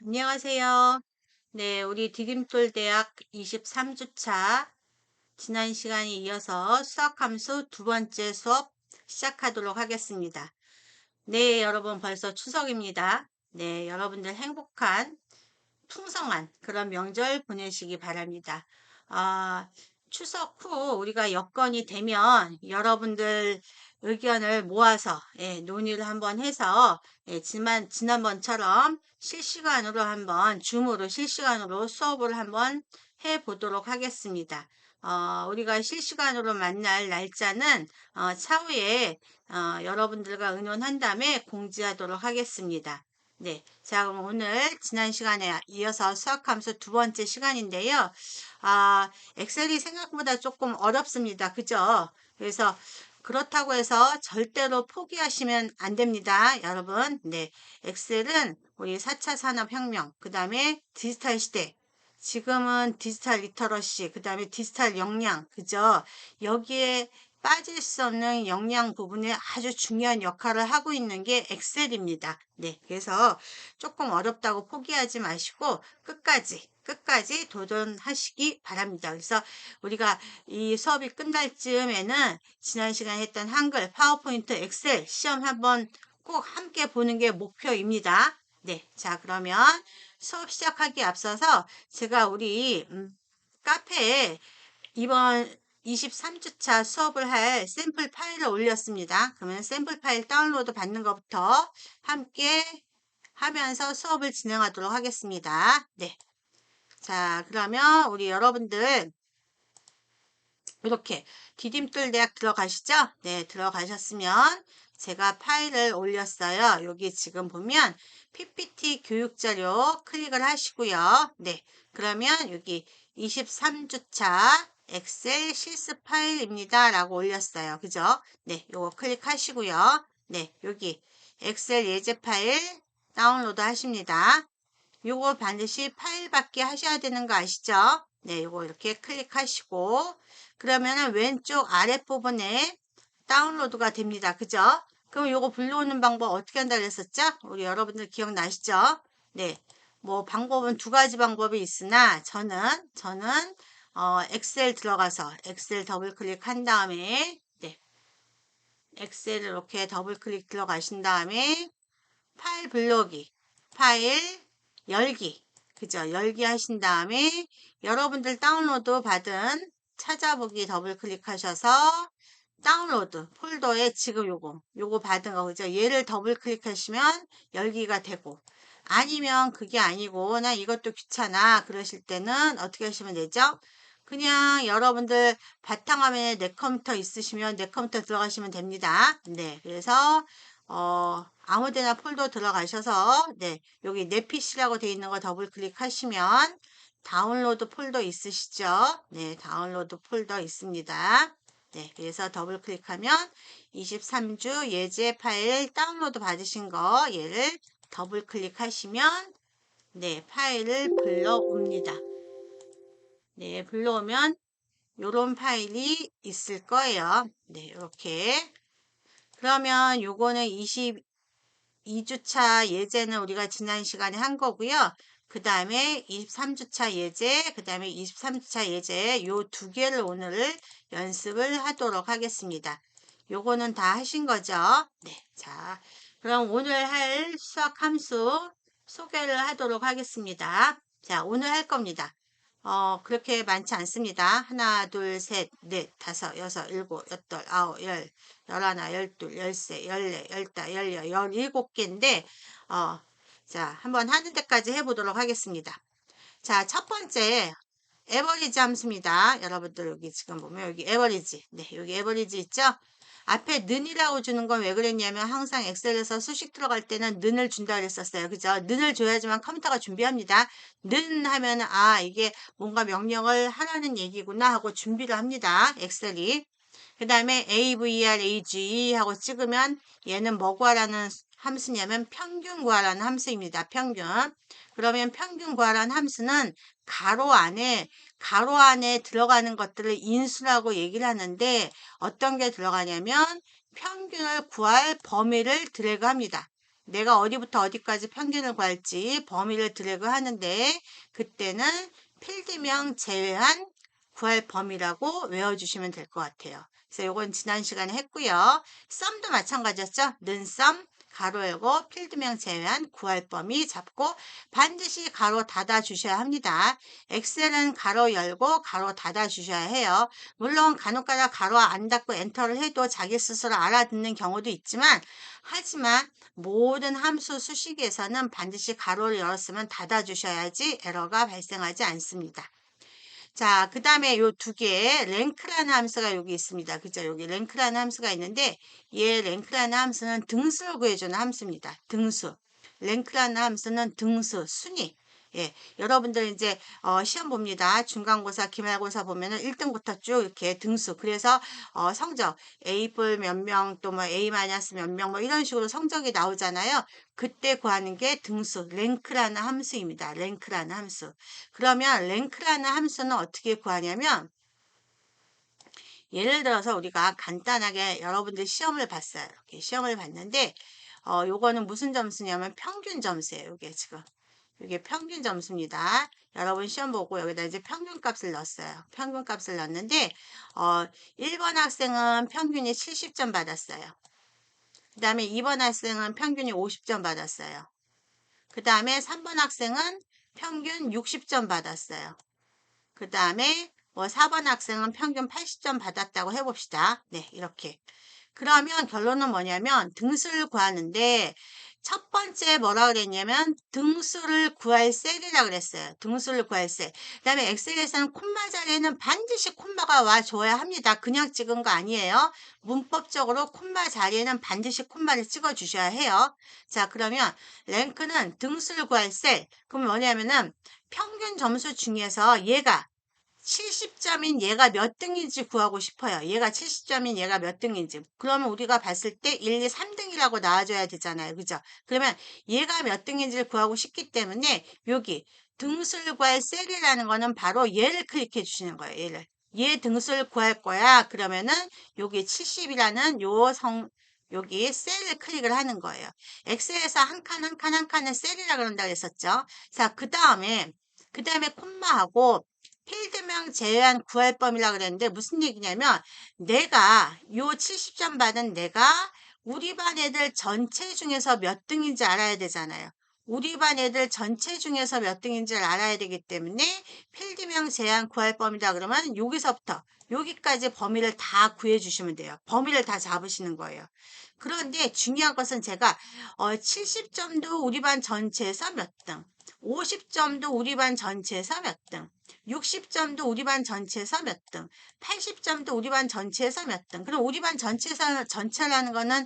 안녕하세요. 네, 우리 디딤돌대학 23주차 지난 시간에 이어서 수학함수 두 번째 수업 시작하도록 하겠습니다. 네, 여러분 벌써 추석입니다. 네, 여러분들 행복한 풍성한 그런 명절 보내시기 바랍니다. 아, 추석 후 우리가 여건이 되면 여러분들 의견을 모아서 논의를 한번 해서 지난번처럼 실시간으로 한번 줌으로 실시간으로 수업을 한번 해 보도록 하겠습니다. 우리가 실시간으로 만날 날짜는 차후에 여러분들과 의논한 다음에 공지하도록 하겠습니다. 네. 자, 그럼 오늘 지난 시간에 이어서 수학함수 두 번째 시간인데요. 엑셀이 생각보다 조금 어렵습니다. 그죠? 그래서 그렇다고 해서 절대로 포기하시면 안 됩니다. 여러분. 네. 엑셀은 우리 4차 산업혁명, 그 다음에 디지털 시대, 지금은 디지털 리터러시, 그 다음에 디지털 역량, 그죠? 여기에 빠질 수 없는 역량 부분에 아주 중요한 역할을 하고 있는 게 엑셀입니다. 네, 그래서 조금 어렵다고 포기하지 마시고 끝까지 도전하시기 바랍니다. 그래서 우리가 이 수업이 끝날 즈음에는 지난 시간에 했던 한글, 파워포인트, 엑셀 시험 한번 꼭 함께 보는 게 목표입니다. 네, 자 그러면 수업 시작하기 앞서서 제가 우리 카페에 이번 23주차 수업을 할 샘플 파일을 올렸습니다. 그러면 샘플 파일 다운로드 받는 것부터 함께 하면서 수업을 진행하도록 하겠습니다. 네. 자, 그러면 우리 여러분들 이렇게 디딤돌 대학 들어가시죠? 네, 들어가셨으면 제가 파일을 올렸어요. 여기 지금 보면 PPT 교육자료 클릭을 하시고요. 네, 그러면 여기 23주차 엑셀 실습 파일입니다. 라고 올렸어요. 그죠? 네, 요거 클릭하시고요. 네, 여기 엑셀 예제 파일 다운로드 하십니다. 요거 반드시 파일 받기 하셔야 되는 거 아시죠? 네, 요거 이렇게 클릭하시고 그러면은 왼쪽 아랫부분에 다운로드가 됩니다. 그죠? 그럼 요거 불러오는 방법 어떻게 한다 그랬었죠? 우리 여러분들 기억나시죠? 네. 뭐 방법은 두 가지 방법이 있으나 저는 엑셀 들어가서 엑셀 더블 클릭한 다음에 네. 엑셀 이렇게 더블 클릭 들어가신 다음에 파일 불러오기, 파일 열기, 그죠? 열기 하신 다음에 여러분들 다운로드 받은 찾아보기 더블 클릭하셔서 다운로드 폴더에 지금 요거 받은 거, 그죠? 얘를 더블 클릭하시면 열기가 되고, 아니면 그게 아니고, 나 이것도 귀찮아. 그러실 때는 어떻게 하시면 되죠? 그냥 여러분들 바탕화면에 내 컴퓨터 있으시면 내 컴퓨터 들어가시면 됩니다. 네. 그래서, 아무 데나 폴더 들어가셔서, 네. 여기 내 PC라고 되어 있는 거 더블 클릭하시면 다운로드 폴더 있으시죠? 네. 다운로드 폴더 있습니다. 네. 그래서 더블 클릭하면 23주 예제 파일 다운로드 받으신 거 얘를 더블 클릭하시면 네. 파일을 불러옵니다. 네. 불러오면 요런 파일이 있을 거예요. 네. 이렇게. 그러면 요거는 22주차 예제는 우리가 지난 시간에 한 거고요. 그 다음에 23주차 예제, 그 다음에 23주차 예제 요 두 개를 오늘 연습을 하도록 하겠습니다. 요거는 다 하신 거죠? 네. 자, 그럼 오늘 할 수학 함수 소개를 하도록 하겠습니다. 자, 오늘 할 겁니다. 그렇게 많지 않습니다. 하나, 둘, 셋, 넷, 다섯, 여섯, 일곱, 여덟, 아홉, 열, 열하나, 열둘, 열세, 열네, 열다, 열여, 열일곱 개인데, 자, 한번 하는 데까지 해보도록 하겠습니다. 자, 첫 번째, 에버리지 함수입니다. 여러분들 여기 지금 보면 여기 에버리지. 네, 여기 에버리지 있죠? 앞에 는이라고 주는 건 왜 그랬냐면 항상 엑셀에서 수식 들어갈 때는 는을 준다 그랬었어요. 그죠? 는을 줘야지만 컴퓨터가 준비합니다. 는 하면 이게 뭔가 명령을 하라는 얘기구나 하고 준비를 합니다. 엑셀이. 그 다음에 AVR, AG 하고 찍으면 얘는 뭐 구하라는 함수냐면 평균 구하라는 함수입니다. 평균. 그러면 평균 구하라는 함수는 가로 안에 들어가는 것들을 인수라고 얘기를 하는데 어떤 게 들어가냐면 평균을 구할 범위를 드래그합니다. 내가 어디부터 어디까지 평균을 구할지 범위를 드래그 하는데 그때는 필드명 제외한 구할 범위라고 외워주시면 될 것 같아요. 그래서 이건 지난 시간에 했고요. 썸도 마찬가지였죠. 는썸 가로 열고 필드명 제외한 구할 범위 잡고 반드시 가로 닫아 주셔야 합니다. 엑셀은 가로 열고 가로 닫아 주셔야 해요. 물론 간혹가다 가로 안 닫고 엔터를 해도 자기 스스로 알아듣는 경우도 있지만 하지만 모든 함수 수식에서는 반드시 가로를 열었으면 닫아 주셔야지 에러가 발생하지 않습니다. 자, 그 다음에 요 두 개의 랭크라는 함수가 여기 있습니다. 그죠? 여기 랭크라는 함수가 있는데, 얘 랭크라는 함수는 등수를 구해주는 함수입니다. 등수. 랭크라는 함수는 등수, 순위. 예, 여러분들 이제 시험 봅니다. 중간고사, 기말고사 보면은 1등부터 쭉 이렇게 등수. 그래서 성적 A+, 몇 명, 또 뭐 A- 몇 명, 뭐 이런 식으로 성적이 나오잖아요. 그때 구하는 게 등수, 랭크라는 함수입니다. 랭크라는 함수. 그러면 랭크라는 함수는 어떻게 구하냐면 예를 들어서 우리가 간단하게 여러분들 시험을 봤어요. 이렇게 시험을 봤는데 요거는 무슨 점수냐면 평균 점수예요. 요게 지금. 이게 평균 점수입니다. 여러분 시험 보고 여기다 이제 평균값을 넣었어요. 평균값을 넣었는데 1번 학생은 평균이 70점 받았어요. 그 다음에 2번 학생은 평균이 50점 받았어요. 그 다음에 3번 학생은 평균 60점 받았어요. 그 다음에 뭐 4번 학생은 평균 80점 받았다고 해봅시다. 네, 이렇게. 그러면 결론은 뭐냐면 등수를 구하는데 첫 번째 뭐라 그랬냐면 등수를 구할 셀이라 그랬어요. 등수를 구할 셀. 그다음에 엑셀에서는 콤마 자리에는 반드시 콤마가 와 줘야 합니다. 그냥 찍은 거 아니에요. 문법적으로 콤마 자리에는 반드시 콤마를 찍어 주셔야 해요. 자, 그러면 랭크는 등수를 구할 셀. 그럼 뭐냐면은 평균 점수 중에서 얘가 70점인 얘가 몇 등인지 구하고 싶어요. 얘가 70점인 얘가 몇 등인지. 그러면 우리가 봤을 때 1, 2, 3등이라고 나와줘야 되잖아요. 그죠? 그러면 얘가 몇 등인지를 구하고 싶기 때문에 여기 등수를 구할 셀이라는 거는 바로 얘를 클릭해 주시는 거예요. 얘를. 얘 등수를 구할 거야. 그러면은 여기 70이라는 여기 셀을 클릭을 하는 거예요. 엑셀에서 한 칸 한 칸 한 칸을 셀이라 그런다 그랬었죠. 자, 그 다음에 콤마하고 필드명 제외한 구할 범위라 그랬는데 무슨 얘기냐면 내가 요 70점 받은 내가 우리 반 애들 전체 중에서 몇 등인지 알아야 되잖아요. 우리 반 애들 전체 중에서 몇 등인지를 알아야 되기 때문에 필드명 제한 구할 범위다 그러면 여기서부터 여기까지 범위를 다 구해 주시면 돼요. 범위를 다 잡으시는 거예요. 그런데 중요한 것은 제가 70점도 우리 반 전체에서 몇 등, 50점도 우리 반 전체에서 몇 등, 60점도 우리 반 전체에서 몇 등, 80점도 우리 반 전체에서 몇 등. 그럼 우리 반 전체라는 거는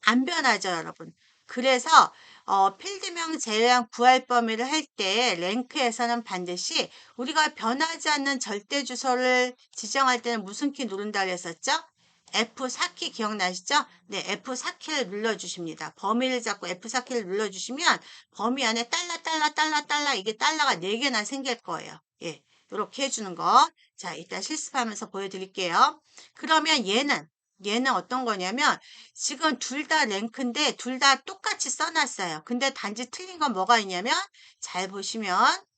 안 변하죠, 여러분. 그래서 필드명 제외한 구할 범위를 할 때 랭크에서는 반드시 우리가 변하지 않는 절대 주소를 지정할 때는 무슨 키 누른다 그랬었죠? F4키 기억나시죠? 네, F4키를 눌러주십니다. 범위를 잡고 F4키를 눌러주시면 범위 안에 달러 이게 달러가 4개나 생길 거예요. 예, 이렇게 해주는 거. 자, 이따 실습하면서 보여드릴게요. 그러면 얘는 어떤 거냐면 지금 둘 다 랭크인데 둘 다 똑같이 써놨어요. 근데 단지 틀린 건 뭐가 있냐면 잘 보시면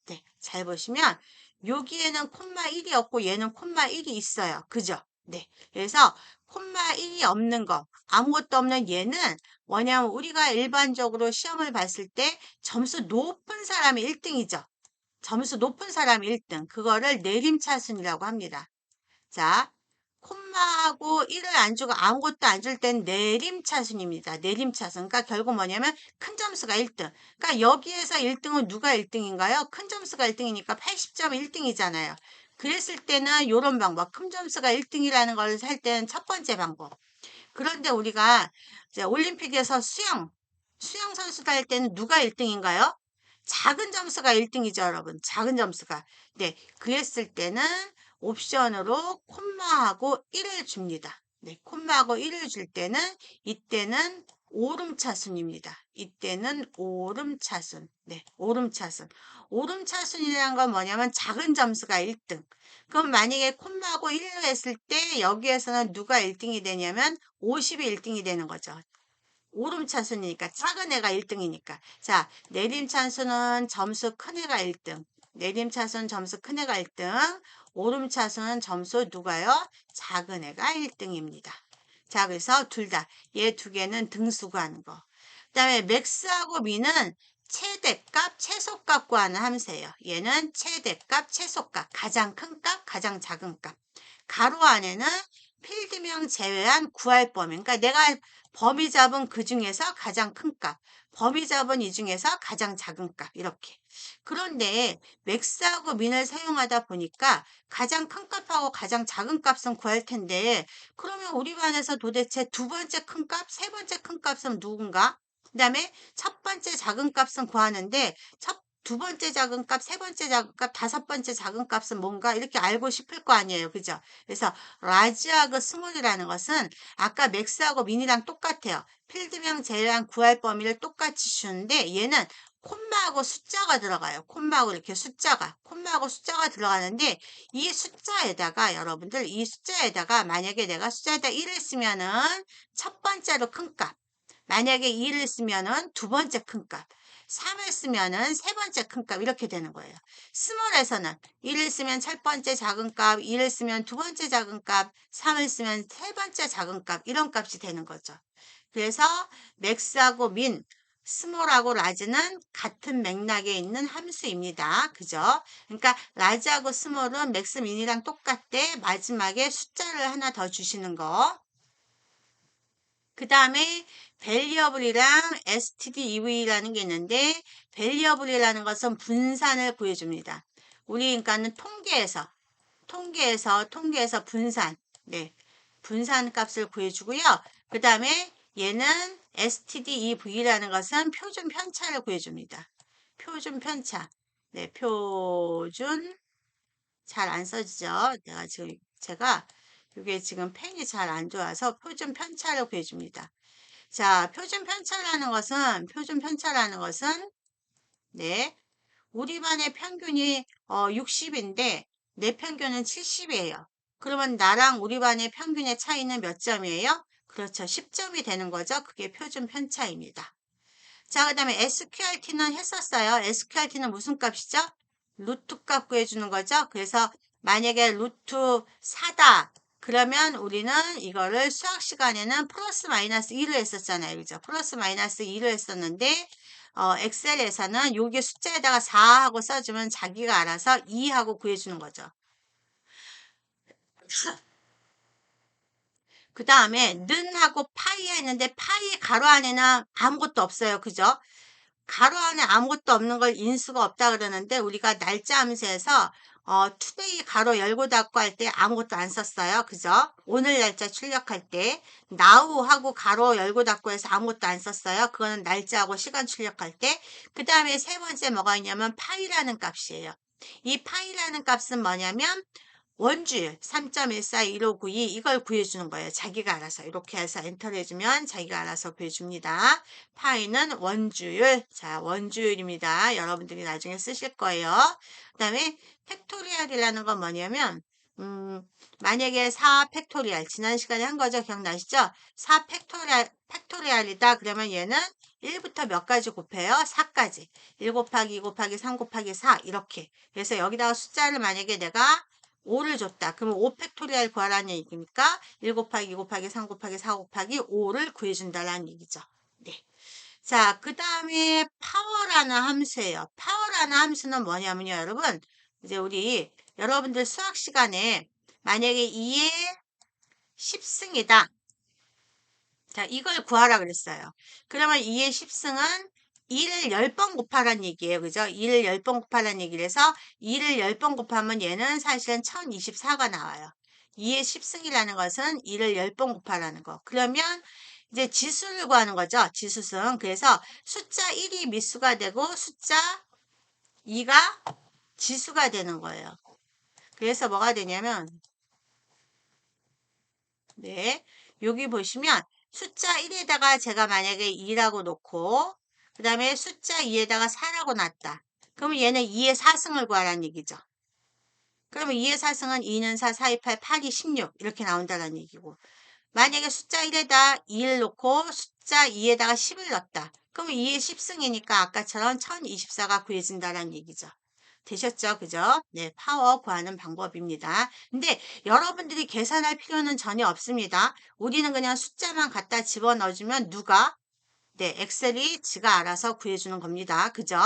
네, 잘 보시면 여기에는 콤마 1이 없고 얘는 콤마 1이 있어요. 그죠? 네. 그래서 콤마 1이 없는 거, 아무것도 없는 얘는 뭐냐면 우리가 일반적으로 시험을 봤을 때 점수 높은 사람이 1등이죠. 점수 높은 사람이 1등. 그거를 내림차순이라고 합니다. 자, 콤마하고 1을 안 주고 아무것도 안 줄 땐 내림차순입니다. 내림차순. 그러니까 결국 뭐냐면 큰 점수가 1등. 그러니까 여기에서 1등은 누가 1등인가요? 큰 점수가 1등이니까 80점 1등이잖아요. 그랬을 때는 이런 방법. 큰 점수가 1등이라는 걸 살 때는 첫 번째 방법. 그런데 우리가 이제 올림픽에서 수영 선수들 할 때는 누가 1등인가요? 작은 점수가 1등이죠, 여러분. 작은 점수가. 네, 그랬을 때는 옵션으로 콤마하고 1을 줍니다. 네, 콤마하고 1을 줄 때는 이때는 오름차순입니다. 이때는 오름차순. 네, 오름차순. 오름차순이라는 건 뭐냐면 작은 점수가 1등. 그럼 만약에 콤마하고 1을 했을 때 여기에서는 누가 1등이 되냐면 50이 1등이 되는 거죠. 오름차순이니까 작은 애가 1등이니까. 자, 내림차순은 점수 큰 애가 1등. 내림차순 점수 큰 애가 1등. 오름차순은 점수 누가요? 작은 애가 1등입니다. 자, 그래서 둘 다, 얘 두 개는 등수 구하는 거. 그 다음에 맥스하고 미는 최대값, 최소값 구하는 함수예요. 얘는 최대값, 최소값, 가장 큰 값, 가장 작은 값. 가로 안에는 필드명 제외한 구할 범위. 그러니까 내가 범위 잡은 그 중에서 가장 큰 값, 범위 잡은 이 중에서 가장 작은 값, 이렇게. 그런데 맥스하고 민을 사용하다 보니까 가장 큰 값하고 가장 작은 값은 구할 텐데, 그러면 우리 반에서 도대체 두 번째 큰 값, 세 번째 큰 값은 누군가? 그 다음에 첫 번째 작은 값은 구하는데, 두 번째 작은 값, 세 번째 작은 값, 다섯 번째 작은 값은 뭔가 이렇게 알고 싶을 거 아니에요. 그죠? 그래서 라지하고 스몰이라는 것은 아까 맥스하고 미니랑 똑같아요. 필드명 제외한 구할 범위를 똑같이 주는데 얘는 콤마하고 숫자가 들어가요. 콤마하고 이렇게 콤마하고 숫자가 들어가는데 이 숫자에다가 여러분들 이 숫자에다가 만약에 내가 숫자에다 1을 쓰면은 첫 번째로 큰 값, 만약에 2를 쓰면은 두 번째 큰 값, 3을 쓰면은 세 번째 큰 값 이렇게 되는 거예요. 스몰에서는 1을 쓰면 첫 번째 작은 값, 2를 쓰면 두 번째 작은 값, 3을 쓰면 세 번째 작은 값 이런 값이 되는 거죠. 그래서 맥스하고 민, 스몰하고 라지는 같은 맥락에 있는 함수입니다. 그죠? 그러니까 라지하고 스몰은 맥스, 민이랑 똑같대. 마지막에 숫자를 하나 더 주시는 거. 그 다음에 밸리어블이랑 stdev라는 게 있는데 밸리어블이라는 것은 분산을 구해줍니다. 우리 그러니까는 통계에서 분산, 네, 분산 값을 구해주고요. 그 다음에 얘는 stdev라는 것은 표준 편차를 구해줍니다. 표준 편차, 네, 표준 잘 안 써지죠. 제가 이게 지금 펜이 잘 안 좋아서 표준 편차를 구해줍니다. 자, 표준 편차라는 것은, 네, 우리 반의 평균이 60인데, 내 평균은 70이에요. 그러면 나랑 우리 반의 평균의 차이는 몇 점이에요? 그렇죠. 10점이 되는 거죠. 그게 표준 편차입니다. 자, 그 다음에 SQRT는 했었어요. SQRT는 무슨 값이죠? 루트 값 구해주는 거죠. 그래서 만약에 루트 4다. 그러면 우리는 이거를 수학 시간에는 플러스 마이너스 2를 했었잖아요. 그죠? 플러스 마이너스 2를 했었는데, 엑셀에서는 여기 숫자에다가 4 하고 써주면 자기가 알아서 2 하고 구해주는 거죠. 그 다음에 는하고 파이 했는데 파이 가로 안에는 아무것도 없어요. 그죠? 가로 안에 아무것도 없는 걸 인수가 없다 그러는데 우리가 날짜 함수에서 투데이 가로 열고 닫고 할 때 아무것도 안 썼어요. 그죠? 오늘 날짜 출력할 때 now 하고 가로 열고 닫고 해서 아무것도 안 썼어요. 그거는 날짜하고 시간 출력할 때. 그 다음에 세 번째 뭐가 있냐면 파이라는 값이에요. 이 파이라는 값은 뭐냐면 원주율 3.141592 이걸 구해주는 거예요. 자기가 알아서 이렇게 해서 엔터를 해주면 자기가 알아서 구해줍니다. 파이는 원주율. 자, 원주율입니다. 여러분들이 나중에 쓰실 거예요. 그 다음에 팩토리얼이라는 건 뭐냐면 만약에 4 팩토리얼 지난 시간에 한 거죠. 기억나시죠? 4 팩토리얼이다. 그러면 얘는 1부터 몇 가지 곱해요? 4까지. 1 곱하기 2 곱하기 3 곱하기 4 이렇게. 그래서 여기다가 숫자를 만약에 내가 5를 줬다. 그러면 5 팩토리얼 구하라는 얘기니까 1 곱하기 2 곱하기 3 곱하기 4 곱하기 5를 구해준다라는 얘기죠. 네. 자, 그 다음에 파워라는 함수예요. 파워라는 함수는 뭐냐면요, 여러분. 이제 우리 여러분들 수학 시간에 만약에 2의 10승이다. 자, 이걸 구하라 그랬어요. 그러면 2의 10승은 2를 10번 곱하라는 얘기예요. 그죠? 2를 10번 곱하라는 얘기를 해서 2를 10번 곱하면 얘는 사실은 1024가 나와요. 2의 10승이라는 것은 2를 10번 곱하라는 거. 그러면 이제 지수를 구하는 거죠. 지수승. 그래서 숫자 1이 미수가 되고 숫자 2가 지수가 되는 거예요. 그래서 뭐가 되냐면 네, 여기 보시면 숫자 1에다가 제가 만약에 2라고 놓고 그 다음에 숫자 2에다가 4라고 놨다. 그러면 얘는 2의 4승을 구하라는 얘기죠. 그러면 2의 4승은 2는 4, 4, 2, 8, 8이 16 이렇게 나온다는 얘기고 만약에 숫자 1에다 2를 놓고 숫자 2에다가 10을 넣었다. 그럼 2의 10승이니까 아까처럼 1024가 구해진다는 얘기죠. 되셨죠? 그죠? 네, 파워 구하는 방법입니다. 근데 여러분들이 계산할 필요는 전혀 없습니다. 우리는 그냥 숫자만 갖다 집어넣어주면 누가? 네, 엑셀이 지가 알아서 구해주는 겁니다. 그죠?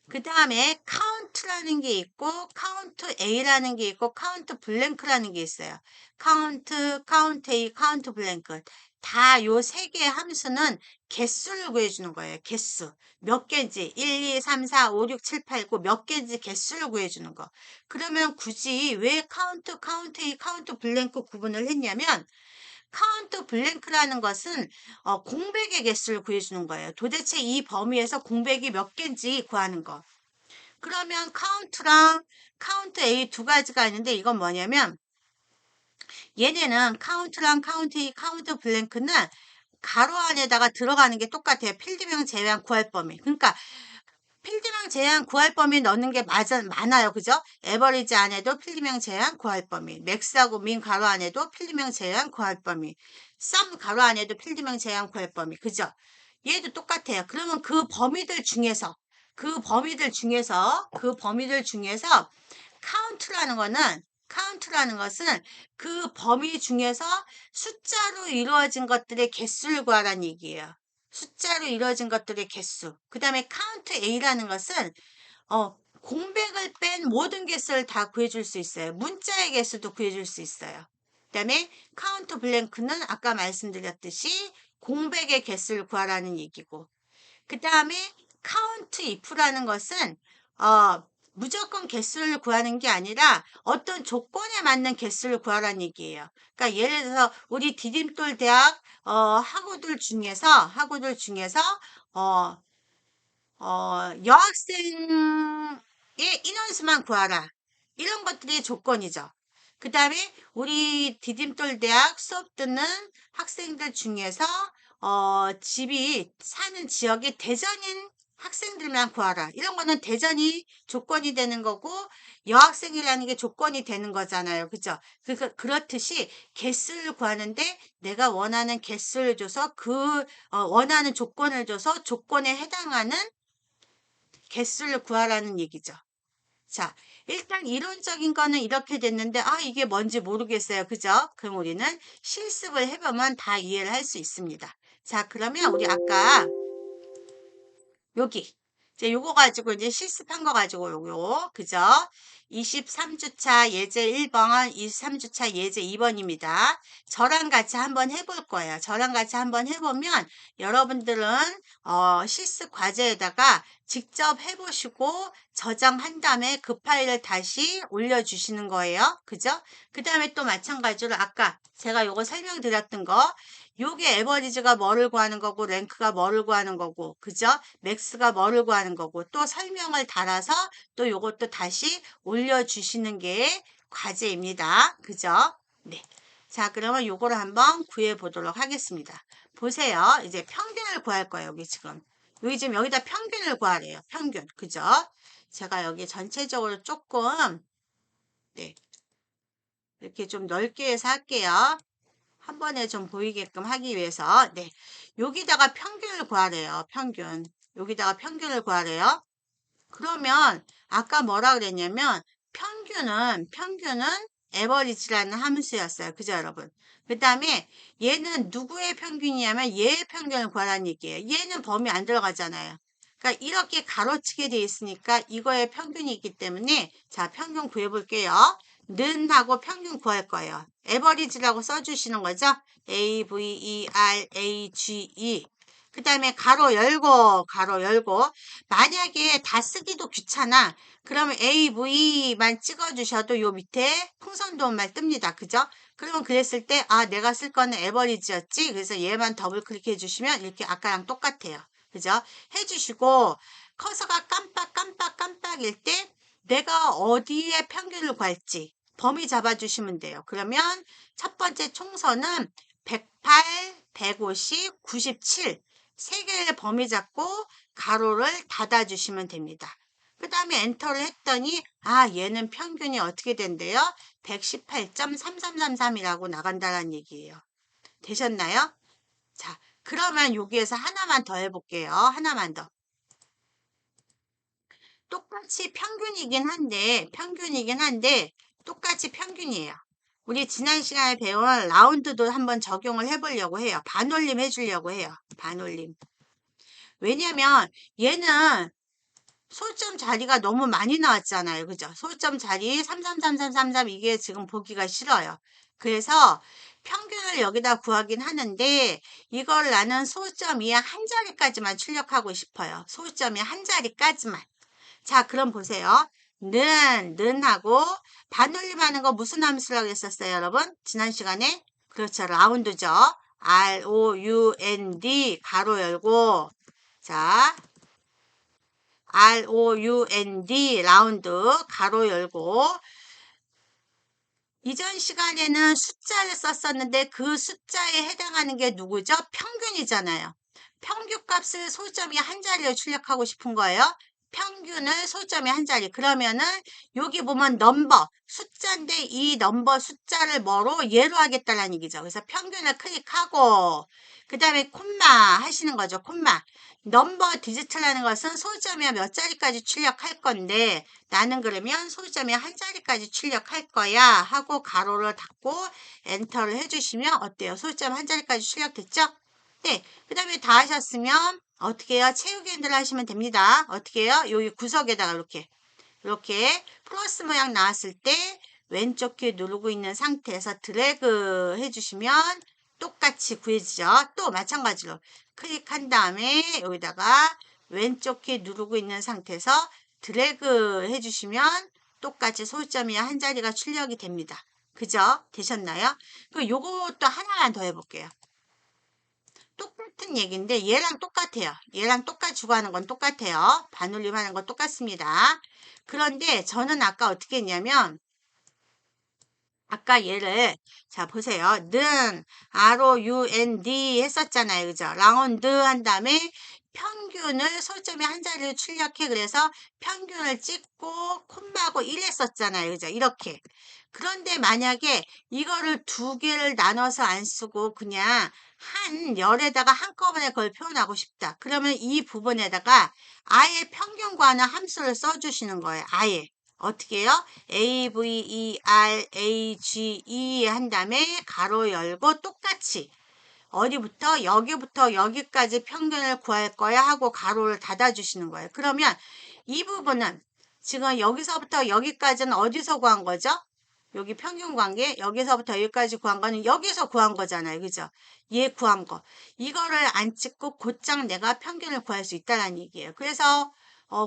그 다음에 카운트라는 게 있고 카운트 A라는 게 있고 카운트 블랭크라는 게 있어요. 카운트 A, 카운트 블랭크 다 요 세 개의 함수는 개수를 구해주는 거예요. 개수 몇 개인지 1, 2, 3, 4, 5, 6, 7, 8, 9 몇 개인지 개수를 구해주는 거. 그러면 굳이 왜 카운트 A, 카운트 블랭크 구분을 했냐면 카운트 블랭크라는 것은 공백의 개수를 구해주는 거예요. 도대체 이 범위에서 공백이 몇 개인지 구하는 거. 그러면 카운트랑 카운트 A 두 가지가 있는데 이건 뭐냐면 얘네는 카운트랑 카운트 A, 카운트 블랭크는 가로 안에다가 들어가는 게 똑같아요. 필드명 제외한 구할 범위. 그러니까 필드명 제외한 구할 범위 넣는 게 많아요. 그죠? 에버리지 안에도 필드명 제외한 구할 범위. 맥스하고 민 가로 안에도 필드명 제외한 구할 범위. 썸 가로 안에도 필드명 제외한 구할 범위. 그죠? 얘도 똑같아요. 그러면 그 범위들 중에서 카운트라는 것은 그 범위 중에서 숫자로 이루어진 것들의 개수를 구하라는 얘기예요. 숫자로 이루어진 것들의 개수. 그 다음에 카운트 A라는 것은 공백을 뺀 모든 개수를 다 구해줄 수 있어요. 문자의 개수도 구해줄 수 있어요. 그 다음에 카운트 블랭크는 아까 말씀드렸듯이 공백의 개수를 구하라는 얘기고 그 다음에 카운트 if라는 것은 무조건 개수를 구하는 게 아니라 어떤 조건에 맞는 개수를 구하라는 얘기예요. 그러니까 예를 들어서 우리 디딤돌 대학 학우들 중에서 어, 여학생의 인원수만 구하라. 이런 것들이 조건이죠. 그 다음에 우리 디딤돌 대학 수업 듣는 학생들 중에서 집이 사는 지역이 대전인 학생들만 구하라. 이런 거는 대전이 조건이 되는 거고 여학생이라는 게 조건이 되는 거잖아요. 그죠? 그렇듯이 개수를 구하는데 내가 원하는 개수를 줘서 원하는 조건을 줘서 조건에 해당하는 개수를 구하라는 얘기죠. 자, 일단 이론적인 거는 이렇게 됐는데, 이게 뭔지 모르겠어요. 그죠? 그럼 우리는 실습을 해보면 다 이해를 할 수 있습니다. 자, 그러면 우리 아까 여기 이제 요거 가지고 이제 실습한 거 가지고 요거 그죠? 23주차 예제 1번, 23주차 예제 2번입니다. 저랑 같이 한번 해볼 거예요. 저랑 같이 한번 해보면 여러분들은 실습 과제에다가 직접 해보시고 저장한 다음에 그 파일을 다시 올려주시는 거예요. 그죠? 그 다음에 또 마찬가지로 아까 제가 요거 설명드렸던 거 요게 에버리지가 뭐를 구하는 거고 랭크가 뭐를 구하는 거고 그죠? 맥스가 뭐를 구하는 거고 또 설명을 달아서 또 요것도 다시 올려주시는 게 과제입니다. 그죠? 네. 자, 그러면 요거를 한번 구해 보도록 하겠습니다. 보세요. 이제 평균을 구할 거예요. 여기 지금. 여기 지금 여기다 평균을 구하래요. 평균. 그죠? 제가 여기 전체적으로 조금 네. 이렇게 좀 넓게 해서 할게요. 한 번에 좀 보이게끔 하기 위해서 네 여기다가 평균을 구하래요. 평균 여기다가 평균을 구하래요. 그러면 아까 뭐라 그랬냐면 평균은 에버리지라는 함수였어요. 그죠 여러분? 그 다음에 얘는 누구의 평균이냐면 얘의 평균을 구하라는 얘기예요. 얘는 범위 안 들어가잖아요. 그러니까 이렇게 가로치게 돼 있으니까 이거의 평균이 있기 때문에 자 평균 구해볼게요. 는 하고 평균 구할 거예요. 에버리지라고 써주시는 거죠. AVERAGE 그 다음에 가로 열고 만약에 다 쓰기도 귀찮아 그러면 AV만 찍어주셔도 요 밑에 풍선도움말 뜹니다. 그죠? 그러면 그랬을 때 내가 쓸 거는 에버리지였지 그래서 얘만 더블 클릭해 주시면 이렇게 아까랑 똑같아요. 그죠? 해주시고 커서가 깜빡일 때 내가 어디에 평균을 구할지 범위 잡아주시면 돼요. 그러면 첫 번째 총선은 108, 150, 97 세 개의 범위 잡고 가로를 닫아주시면 됩니다. 그 다음에 엔터를 했더니 얘는 평균이 어떻게 된대요? 118.3333이라고 나간다는 얘기예요. 되셨나요? 자, 그러면 여기에서 하나만 더 해볼게요. 하나만 더. 똑같이 평균이긴 한데, 똑같이 평균이에요. 우리 지난 시간에 배운 라운드도 한번 적용을 해보려고 해요. 반올림 해주려고 해요. 반올림. 왜냐면 얘는 소점 자리가 너무 많이 나왔잖아요. 그죠? 소점 자리 333333 이게 지금 보기가 싫어요. 그래서 평균을 여기다 구하긴 하는데 이걸 나는 소점이 한 자리까지만 출력하고 싶어요. 소점이 한 자리까지만. 자, 그럼 보세요. 는하고 반올림하는 거 무슨 함수라고 했었어요, 여러분? 지난 시간에? 그렇죠. 라운드죠. ROUND 가로 열고 자, ROUND 라운드 가로 열고 이전 시간에는 숫자를 썼었는데 그 숫자에 해당하는 게 누구죠? 평균이잖아요. 평균 값을 소점이 한 자리로 출력하고 싶은 거예요. 평균을 소점이 한 자리. 그러면은 여기 보면 넘버, 숫자인데 이 넘버 숫자를 뭐로? 예로 하겠다는 얘기죠. 그래서 평균을 클릭하고 그 다음에 콤마 하시는 거죠. 콤마. 넘버 디지트라는 것은 소점이 몇 자리까지 출력할 건데 나는 그러면 소점이 한 자리까지 출력할 거야 하고 가로를 닫고 엔터를 해주시면 어때요? 소점 한 자리까지 출력됐죠? 네. 그 다음에 다 하셨으면 어떻게 해요? 채우기 핸들 하시면 됩니다. 어떻게 해요? 여기 구석에다가 이렇게 플러스 모양 나왔을 때 왼쪽 키 누르고 있는 상태에서 드래그 해주시면 똑같이 구해지죠. 또 마찬가지로 클릭한 다음에 여기다가 왼쪽 키 누르고 있는 상태에서 드래그 해주시면 똑같이 소점이 한 자리가 출력이 됩니다. 그죠? 되셨나요? 그리고 요것도 하나만 더 해볼게요. 똑같은 얘기인데 얘랑 똑같아요. 얘랑 똑같이 구하는 건 똑같아요. 반올림 하는 건 똑같습니다. 그런데 저는 아까 어떻게 했냐면 아까 얘를 자 보세요. 는 ROUND 했었잖아요. 그죠? 라운드 한 다음에 평균을 소점이 한 자리를 출력해. 그래서 평균을 찍고 콤마하고 1 했었잖아요. 그죠? 이렇게. 그런데 만약에 이거를 두 개를 나눠서 안 쓰고 그냥 한 열에다가 한꺼번에 그걸 표현하고 싶다. 그러면 이 부분에다가 아예 평균과는 함수를 써주시는 거예요. 아예. 어떻게 해요? AVERAGE 한 다음에 가로 열고 똑같이 어디부터 여기부터 여기까지 평균을 구할 거야 하고 가로를 닫아 주시는 거예요. 그러면 이 부분은 지금 여기서부터 여기까지는 어디서 구한 거죠? 여기 평균 관계 여기서부터 여기까지 구한 거는 여기서 구한 거잖아요. 그죠? 얘 구한 거. 이거를 안 찍고 곧장 내가 평균을 구할 수 있다는 얘기예요. 그래서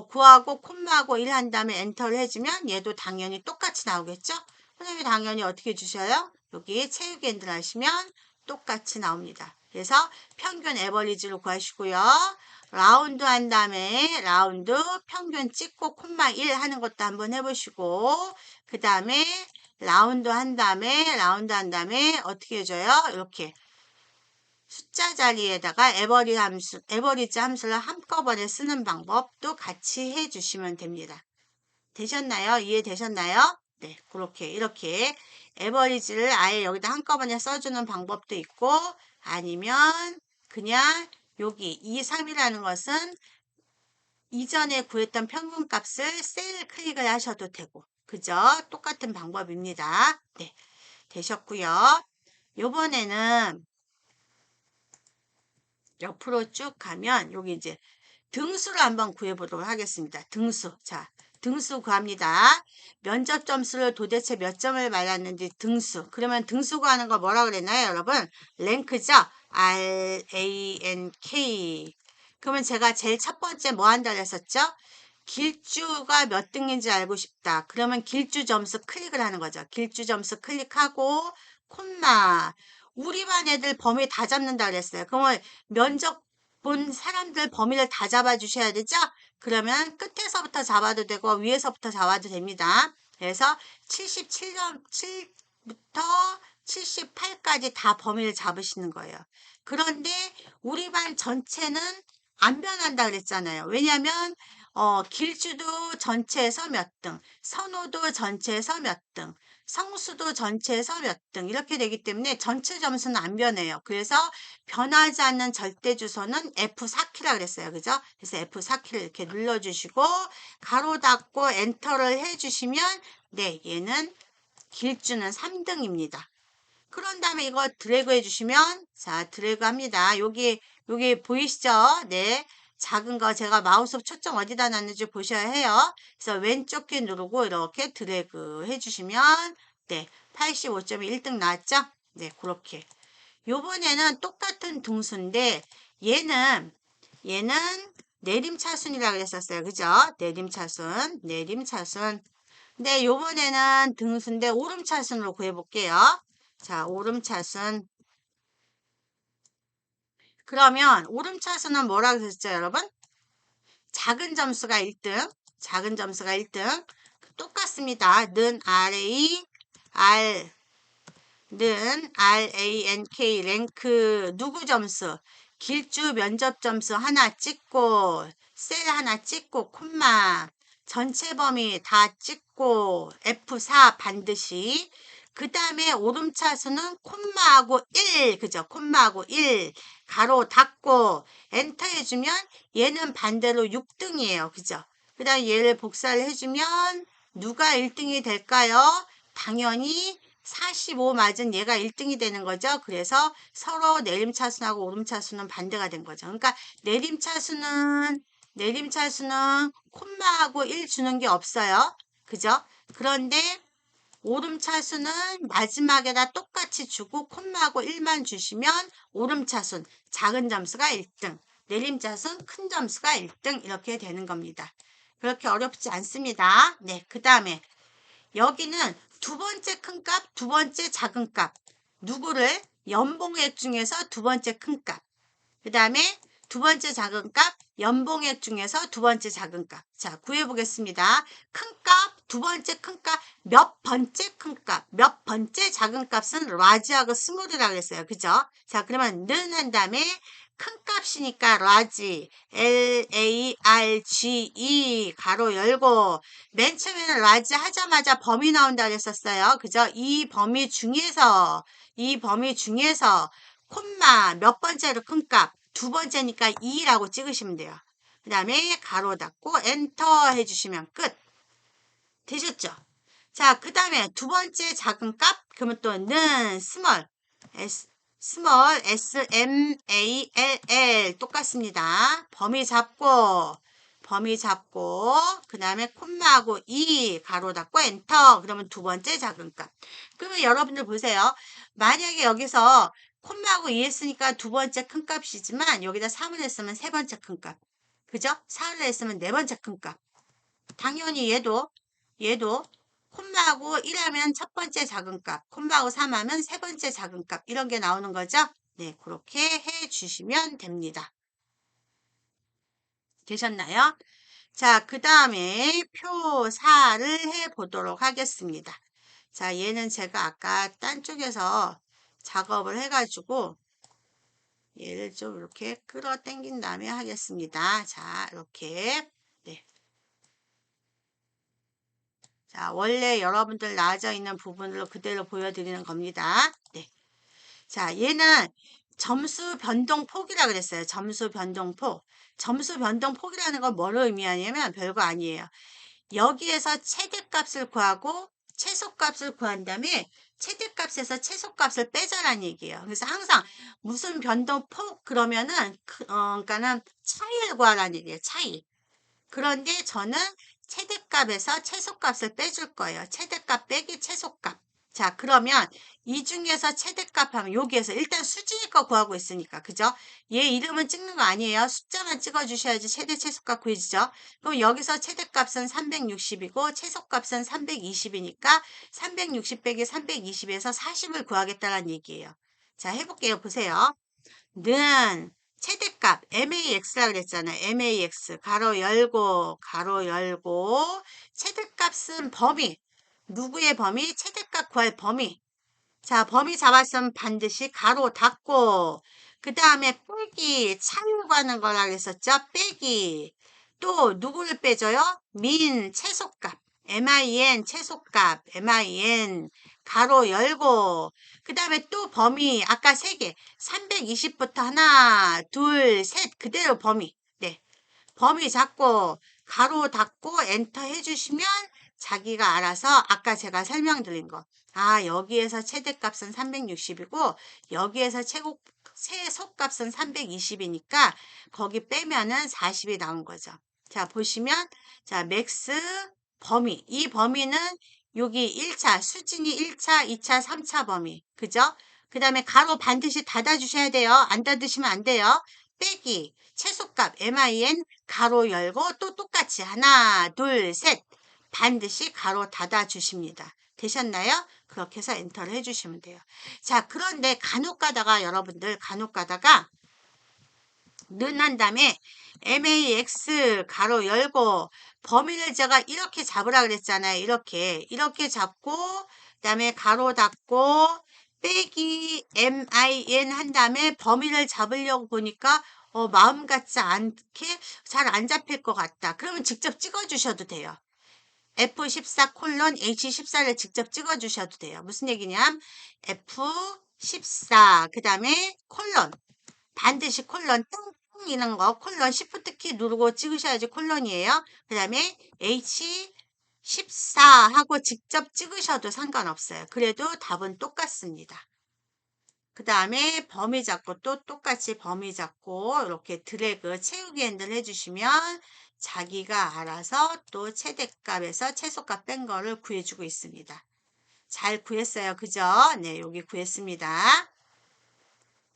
구하고 콤마하고 1 한 다음에 엔터를 해주면 얘도 당연히 똑같이 나오겠죠? 선생님이 당연히 어떻게 주셔요? 여기 채우기 핸들 하시면 똑같이 나옵니다. 그래서 평균 에버리지로 구하시고요. 라운드 한 다음에 라운드 평균 찍고 콤마 1 하는 것도 한번 해보시고 그 다음에 라운드 한 다음에 어떻게 해줘요? 이렇게 숫자 자리에다가 에버리지 함수를 한꺼번에 쓰는 방법도 같이 해주시면 됩니다. 되셨나요? 이해되셨나요? 네, 그렇게 이렇게 에버리지를 아예 여기다 한꺼번에 써주는 방법도 있고 아니면 그냥 여기 2, 3이라는 것은 이전에 구했던 평균값을 셀 클릭을 하셔도 되고 그죠? 똑같은 방법입니다. 네, 되셨고요. 요번에는 옆으로 쭉 가면 여기 이제 등수를 한번 구해보도록 하겠습니다. 등수. 자, 등수 구합니다. 면접 점수를 도대체 몇 점을 받았는지 등수. 그러면 등수 구하는 거 뭐라 그랬나요, 여러분? 랭크죠? RANK. 그러면 제가 제일 첫 번째 뭐 한다고 했었죠? 길주가 몇 등인지 알고 싶다. 그러면 길주 점수 클릭을 하는 거죠. 길주 점수 클릭하고 콤마. 우리 반 애들 범위 다 잡는다 그랬어요. 그러면 면접 본 사람들 범위를 다 잡아 주셔야 되죠? 그러면 끝에서부터 잡아도 되고 위에서부터 잡아도 됩니다. 그래서 77.7부터 78까지 다 범위를 잡으시는 거예요. 그런데 우리 반 전체는 안 변한다 그랬잖아요. 왜냐하면 길주도 전체에서 몇 등, 선호도 전체에서 몇 등, 성수도 전체에서 몇 등 이렇게 되기 때문에 전체 점수는 안 변해요. 그래서 변하지 않는 절대 주소는 F4키라 그랬어요. 그죠? 그래서 F4키를 이렇게 눌러주시고 가로 닫고 엔터를 해주시면 네, 얘는 길주는 3등입니다. 그런 다음에 이거 드래그 해주시면 자 드래그 합니다. 여기 보이시죠? 네. 작은 거 제가 마우스 초점 어디다 놨는지 보셔야 해요. 그래서 왼쪽 키 누르고 이렇게 드래그 해주시면 네 85점이 1등 나왔죠? 네 그렇게 요번에는 똑같은 등수인데 얘는 내림차순이라고 그랬었어요. 그죠? 내림차순. 근데 요번에는 등수인데 오름차순으로 구해볼게요. 자, 오름차순. 그러면 오름차순은 뭐라고 했었죠, 여러분? 작은 점수가 1등. 작은 점수가 1등. 똑같습니다. 는 RANK 랭크 누구 점수? 길주 면접 점수 하나 찍고 셀 하나 찍고 콤마 전체 범위 다 찍고 F4 반드시 그 다음에 오름차수는 콤마하고 1 그죠? 콤마하고 1 가로 닫고 엔터 해주면 얘는 반대로 6등이에요. 그죠? 그 다음에 얘를 복사를 해주면 누가 1등이 될까요? 당연히 45 맞은 얘가 1등이 되는 거죠. 그래서 서로 내림차순하고 오름차순은 반대가 된 거죠. 그러니까 내림차순은 콤마하고 1 주는 게 없어요. 그죠? 그런데 오름차순은 마지막에다 똑같이 주고 콤마하고 1만 주시면 오름차순 작은 점수가 1등, 내림차순 큰 점수가 1등 이렇게 되는 겁니다. 그렇게 어렵지 않습니다. 네, 그 다음에 여기는 두 번째 큰 값, 두 번째 작은 값. 누구를? 연봉액 중에서 두 번째 큰 값. 그 다음에 두 번째 작은 값, 연봉액 중에서 두 번째 작은 값. 자, 구해보겠습니다. 큰 값, 두 번째 큰 값, 몇 번째 큰 값, 몇 번째 작은 값은 라지하고 스몰이라고 했어요. 그죠? 자, 그러면 는 한 다음에 큰 값이니까 라지, LARGE, 가로 열고, 맨 처음에는 라지 하자마자 범위 나온다고 했었어요. 그죠? 이 범위 중에서, 콤마 몇 번째로 큰 값, 두 번째니까 2라고 찍으시면 돼요. 그 다음에 가로 닫고 엔터 해주시면 끝. 되셨죠? 자, 그 다음에 두 번째 작은 값, 그러면 또 는 스몰 SMALL 똑같습니다. 범위 잡고 그 다음에 콤마하고 2 가로 닫고 엔터 그러면 두 번째 작은 값. 그러면 여러분들 보세요. 만약에 여기서 콤마하고 2 했으니까 두 번째 큰 값이지만 여기다 3을 했으면 세 번째 큰 값. 그죠? 4를 했으면 네 번째 큰 값. 당연히 얘도 콤마하고 1하면 첫 번째 작은 값, 콤마하고 3하면 세 번째 작은 값 이런 게 나오는 거죠. 네, 그렇게 해주시면 됩니다. 되셨나요? 자, 그 다음에 표사를 해보도록 하겠습니다. 자, 얘는 제가 아까 딴 쪽에서 작업을 해가지고 얘를 좀 이렇게 끌어당긴 다음에 하겠습니다. 자, 이렇게 네. 자, 원래 여러분들 나와져 있는 부분으로 그대로 보여드리는 겁니다. 네. 자, 얘는 점수 변동폭이라 그랬어요. 점수 변동폭. 점수 변동폭이라는 건 뭐를 의미하냐면 별거 아니에요. 여기에서 최대값을 구하고 최소값을 구한 다음에 최대값에서 최소값을 빼자라는 얘기예요. 그래서 항상 무슨 변동폭 그러면은 그러니까는 차이를 구하라는 얘기예요. 차이. 그런데 저는 최대값에서 최소값을 빼줄 거예요. 최대값 빼기 최소값. 자, 그러면 이 중에서 최대값 하면 여기에서 일단 수진이 거 구하고 있으니까, 그죠? 얘 이름은 찍는 거 아니에요. 숫자만 찍어주셔야지 최대 최소값 구해지죠. 그럼 여기서 최대값은 360이고 최소값은 320이니까 360 빼기 320에서 40을 구하겠다는 얘기예요. 자, 해볼게요. 보세요. 는 최대값 MAX라 그랬잖아요. MAX 가로 열고 최대값은 범위 누구의 범위? 최대값 구할 범위. 자, 범위 잡았으면 반드시 가로 닫고 그 다음에 빼기 차이 구하는 거라 그랬었죠. 빼기 또 누구를 빼줘요? 민 최소값. min 최소값. min 가로 열고 그 다음에 또 범위 아까 3개 320부터 하나 둘 셋 그대로 범위. 네. 범위 잡고 가로 닫고 엔터 해주시면 자기가 알아서 아까 제가 설명드린 거. 아, 여기에서 최대값은 360이고 여기에서 최소값은 320이니까 거기 빼면은 40이 나온 거죠. 자, 보시면 자, 맥스 범위. 이 범위는 여기 1차, 수진이 1차, 2차, 3차 범위. 그죠? 그 다음에 가로 반드시 닫아주셔야 돼요. 안 닫으시면 안 돼요. 빼기, 최소값, min, 가로 열고 또 똑같이 하나, 둘, 셋. 반드시 가로 닫아 주십니다. 되셨나요? 그렇게 해서 엔터를 해주시면 돼요. 자, 그런데 간혹 가다가 여러분들 간혹 가다가 는한 다음에 max 가로 열고 범위를 제가 이렇게 잡으라 그랬잖아요. 이렇게 잡고 그다음에 가로 닫고 빼기 min 한 다음에 범위를 잡으려고 보니까 마음 같지 않게 잘 안 잡힐 것 같다. 그러면 직접 찍어 주셔도 돼요. F14 콜론 H14를 직접 찍어 주셔도 돼요. 무슨 얘기냐? F14 그 다음에 콜론 반드시 콜론 뚱뚱 이런 거 콜론 시프트 키 누르고 찍으셔야지 콜론이에요. 그 다음에 H14 하고 직접 찍으셔도 상관없어요. 그래도 답은 똑같습니다. 그 다음에 범위 잡고 또 똑같이 범위 잡고 이렇게 드래그 채우기 핸들 해주시면 자기가 알아서 또 최대값에서 최소값 뺀 거를 구해주고 있습니다. 잘 구했어요. 그죠? 네, 여기 구했습니다.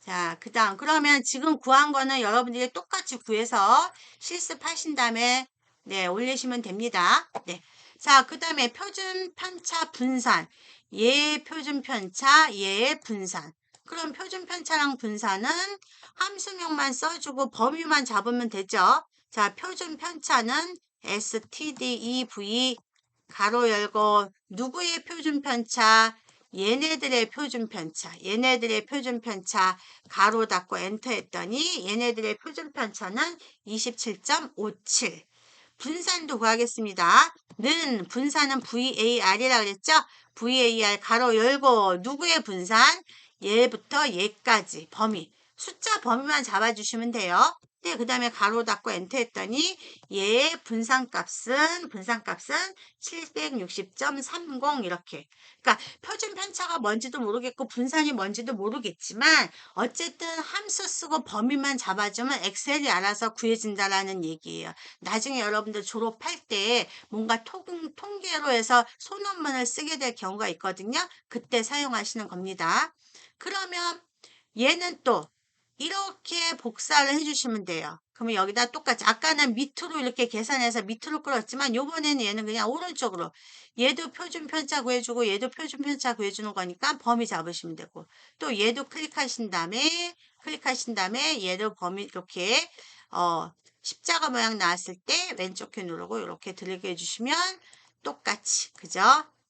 자, 그 다음 그러면 지금 구한 거는 여러분들이 똑같이 구해서 실습하신 다음에 네, 올리시면 됩니다. 네. 자, 그 다음에 표준 편차 분산. 얘의 표준 편차, 얘의 분산. 그럼 표준 편차랑 분산은 함수명만 써주고 범위만 잡으면 되죠. 자, 표준 편차는 stdev 가로 열고 누구의 표준 편차? 얘네들의 표준 편차 가로 닫고 엔터 했더니 얘네들의 표준 편차는 27.57. 분산도 구하겠습니다. 는 분산은 VAR이라 그랬죠? VAR 가로 열고 누구의 분산? 얘부터 얘까지 범위. 숫자 범위만 잡아주시면 돼요. 네, 그 다음에 가로 닫고 엔터 했더니 얘의 분산값은 760.30 이렇게. 그러니까 표준 편차가 뭔지도 모르겠고 분산이 뭔지도 모르겠지만 어쨌든 함수 쓰고 범위만 잡아주면 엑셀이 알아서 구해진다라는 얘기예요. 나중에 여러분들 졸업할 때 뭔가 통계로 해서 소논문을 쓰게 될 경우가 있거든요. 그때 사용하시는 겁니다. 그러면 얘는 또 이렇게 복사를 해주시면 돼요. 그러면 여기다 똑같이 아까는 밑으로 이렇게 계산해서 밑으로 끌었지만 요번에는 얘는 그냥 오른쪽으로 얘도 표준 편차 구해주고 얘도 표준 편차 구해주는 거니까 범위 잡으시면 되고 또 얘도 클릭하신 다음에 얘도 범위 이렇게 십자가 모양 나왔을 때 왼쪽 키 누르고 이렇게 드래그 해주시면 똑같이 그죠?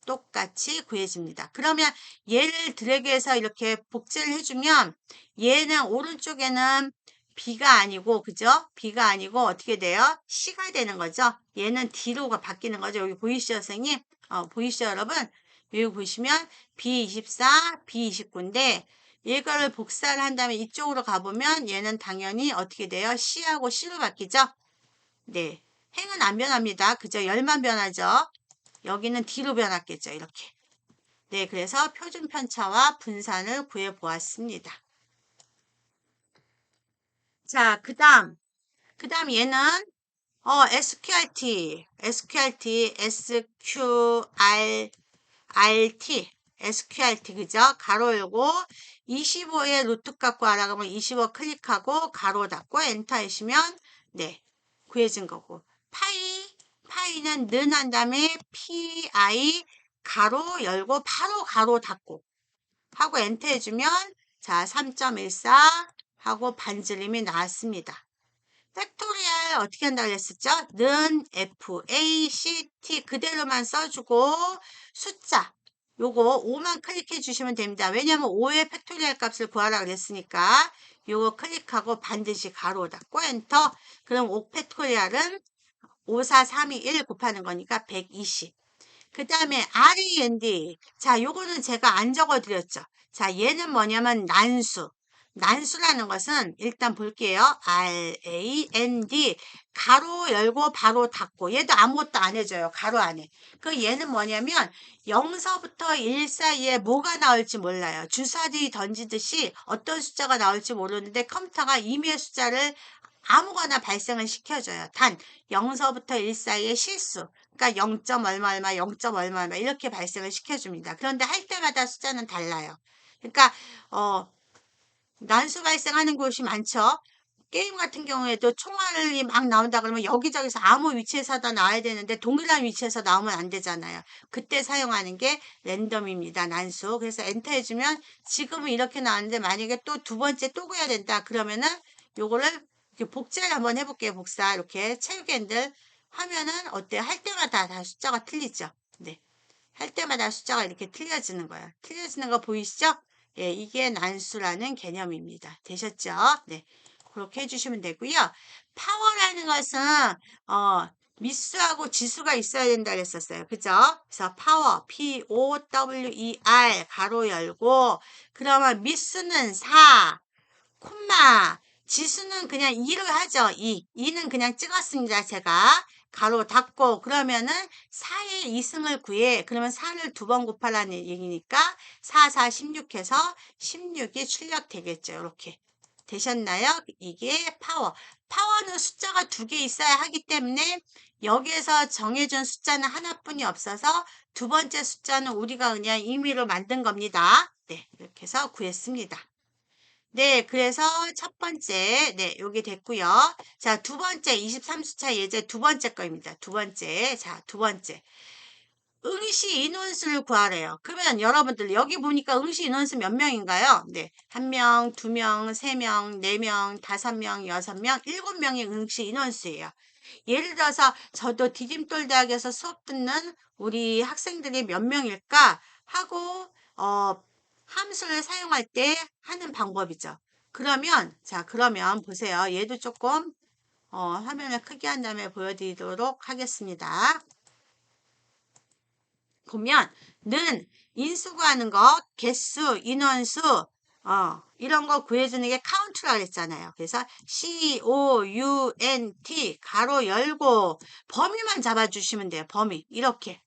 똑같이 구해집니다. 그러면 얘를 드래그해서 이렇게 복제를 해주면 얘는 오른쪽에는 B가 아니고 그죠? B가 아니고 어떻게 돼요? C가 되는 거죠. 얘는 D로가 바뀌는 거죠. 여기 보이시죠, 선생님? 보이시죠, 여러분? 여기 보시면 B24, B29인데 이거를 복사를 한 다음에 이쪽으로 가보면 얘는 당연히 어떻게 돼요? C하고 C로 바뀌죠? 네. 행은 안 변합니다. 그죠? 열만 변하죠? 여기는 D로 변했겠죠. 이렇게. 네, 그래서 표준 편차와 분산을 구해 보았습니다. 자, 그 다음 얘는 SQRT, SQRT, 그죠? 가로 열고 25의 루트 값 구하라 그러면 25 클릭하고 가로 닫고 엔터 하시면 네, 구해진 거고. 파이는 는 한 다음에 PI 가로 열고 바로 가로 닫고 하고 엔터 해주면 자 3.14 하고 반지름이 나왔습니다. 팩토리얼 어떻게 한다고 그랬었죠? 는 FACT 그대로만 써주고 숫자 요거 5만 클릭해 주시면 됩니다. 왜냐하면 5의 팩토리얼 값을 구하라 그랬으니까 요거 클릭하고 반드시 가로 닫고 엔터. 그럼 5 팩토리얼은 5, 4, 3, 2, 1 곱하는 거니까 120. 그 다음에 RAND. 자, 요거는 제가 안 적어드렸죠. 자, 얘는 뭐냐면 난수. 난수라는 것은 일단 볼게요. RAND. 가로 열고 바로 닫고. 얘도 아무것도 안 해줘요. 가로 안에. 그 얘는 뭐냐면 0서부터 1 사이에 뭐가 나올지 몰라요. 주사위 던지듯이 어떤 숫자가 나올지 모르는데 컴퓨터가 임의의 숫자를 아무거나 발생을 시켜줘요. 단 0서부터 1 사이의 실수. 그러니까 0. 얼마 얼마 0. 얼마 얼마 이렇게 발생을 시켜줍니다. 그런데 할 때마다 숫자는 달라요. 그러니까 난수 발생하는 곳이 많죠. 게임 같은 경우에도 총알이 막 나온다 그러면 여기저기서 아무 위치에서 다 나와야 되는데 동일한 위치에서 나오면 안 되잖아요. 그때 사용하는 게 랜덤입니다. 난수. 그래서 엔터 해주면 지금은 이렇게 나왔는데 만약에 또 두 번째 또 구해야 된다 그러면은 요거를 이렇게 복제를 한번 해볼게요. 복사 이렇게 체육핸들 하면은 어때요? 할 때마다 다 숫자가 틀리죠. 네. 할 때마다 숫자가 이렇게 틀려지는 거예요. 틀려지는 거 보이시죠? 예, 이게 난수라는 개념입니다. 되셨죠? 네. 그렇게 해주시면 되고요. 파워라는 것은 미수하고 지수가 있어야 된다 그랬었어요. 그죠? 그래서 파워 POWER 가로 열고 그러면 미수는 4 콤마 지수는 그냥 2를 하죠. 2는 그냥 찍었습니다. 제가 가로 닫고 그러면은 4의 2승을 구해. 그러면 4를 두 번 곱하라는 얘기니까 4, 4, 16 해서 16이 출력되겠죠. 이렇게. 되셨나요? 이게 파워. 파워는 숫자가 두 개 있어야 하기 때문에 여기에서 정해준 숫자는 하나뿐이 없어서 두 번째 숫자는 우리가 그냥 임의로 만든 겁니다. 네, 이렇게 해서 구했습니다. 네, 그래서 첫 번째, 네, 요게 됐고요. 자, 두 번째, 23수차 예제 두 번째 거입니다. 두 번째, 자, 두 번째. 응시 인원수를 구하래요. 그러면 여러분들 여기 보니까 응시 인원수 몇 명인가요? 네, 한 명, 두 명, 세 명, 네 명, 다섯 명, 여섯 명, 일곱 명이 응시 인원수예요. 예를 들어서 저도 디딤돌대학에서 수업 듣는 우리 학생들이 몇 명일까 하고 함수를 사용할 때 하는 방법이죠. 그러면 자 그러면 보세요. 얘도 조금 화면을 크게 한 다음에 보여드리도록 하겠습니다. 보면 는 인수 구하는 거 개수 인원수 이런 거 구해주는 게 카운트라 그랬잖아요. 그래서 COUNT 가로 열고 범위만 잡아주시면 돼요. 범위 이렇게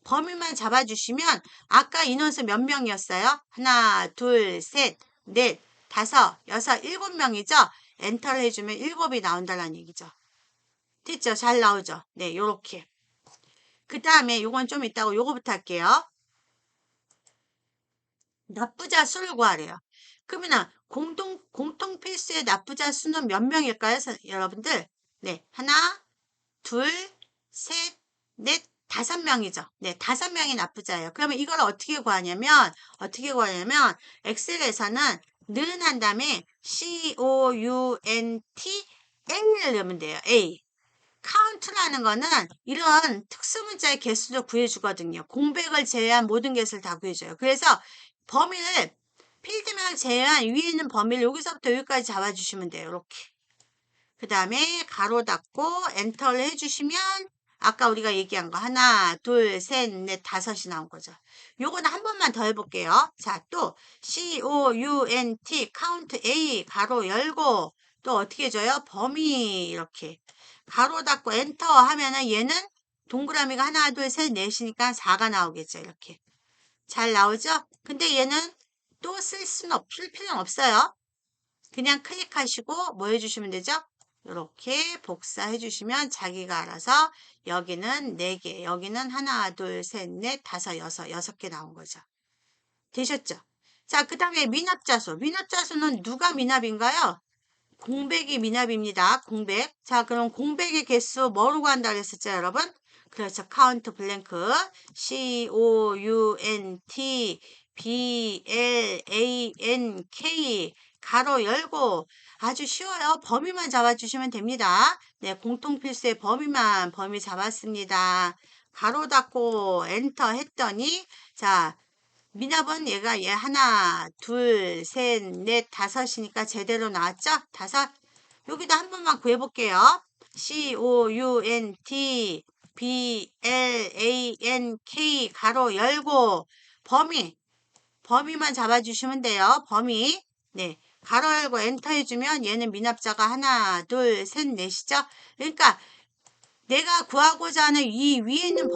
범위만 잡아주시면 아까 인원수 몇 명이었어요? 하나, 둘, 셋, 넷, 다섯, 여섯, 일곱 명이죠? 엔터를 해주면 일곱이 나온다는 얘기죠. 됐죠? 잘 나오죠? 네, 요렇게. 그 다음에 요건 좀 이따가 요거부터 할게요. 납부자 수를 구하래요. 그러면 공통 필수의 납부자 수는 몇 명일까요? 여러분들? 네, 하나, 둘, 셋, 넷, 다섯 명이죠. 네, 다섯 명이 납부자예요. 그러면 이걸 어떻게 구하냐면, 엑셀에서는 는 한 다음에 COUNT A를 넣으면 돼요. A. 카운트라는 거는 이런 특수문자의 개수도 구해주거든요. 공백을 제외한 모든 개수를 다 구해줘요. 그래서 범위를 필드명 제외한 위에 있는 범위를 여기서부터 여기까지 잡아주시면 돼요. 이렇게. 그 다음에 가로 닫고 엔터를 해주시면 아까 우리가 얘기한 거 하나, 둘, 셋, 넷, 다섯이 나온 거죠. 요거는 한 번만 더 해볼게요. 자, 또 COUNT 카운트 A 가로 열고 또 어떻게 해줘요? 범위 이렇게 가로 닫고 엔터 하면은 얘는 동그라미가 하나, 둘, 셋, 넷이니까 4가 나오겠죠. 이렇게 잘 나오죠? 근데 얘는 또 쓸 필요는 없어요. 그냥 클릭하시고 뭐 해주시면 되죠? 이렇게 복사해 주시면 자기가 알아서 여기는 4개, 여기는 하나, 둘, 셋, 넷, 다섯, 여섯 개 나온 거죠. 되셨죠? 자, 그 다음에 미납자수. 미납자수는 누가 미납인가요? 공백이 미납입니다. 공백. 자, 그럼 공백의 개수 뭐로 구한다 그랬었죠, 여러분? 그렇죠. 카운트 블랭크. COUNT BLANK 가로 열고 아주 쉬워요. 범위만 잡아주시면 됩니다. 네, 공통필수의 범위 잡았습니다. 가로 닫고 엔터 했더니 자, 미납은 얘가 얘 하나, 둘, 셋, 넷, 다섯이니까 제대로 나왔죠? 다섯. 여기도 한 번만 구해볼게요. COUNT 가로 열고 범위만 잡아주시면 돼요. 범위. 네. 가로 열고 엔터 해주면 얘는 미납자가 하나, 둘, 셋, 넷이죠. 그러니까 내가 구하고자 하는 이 위에 있는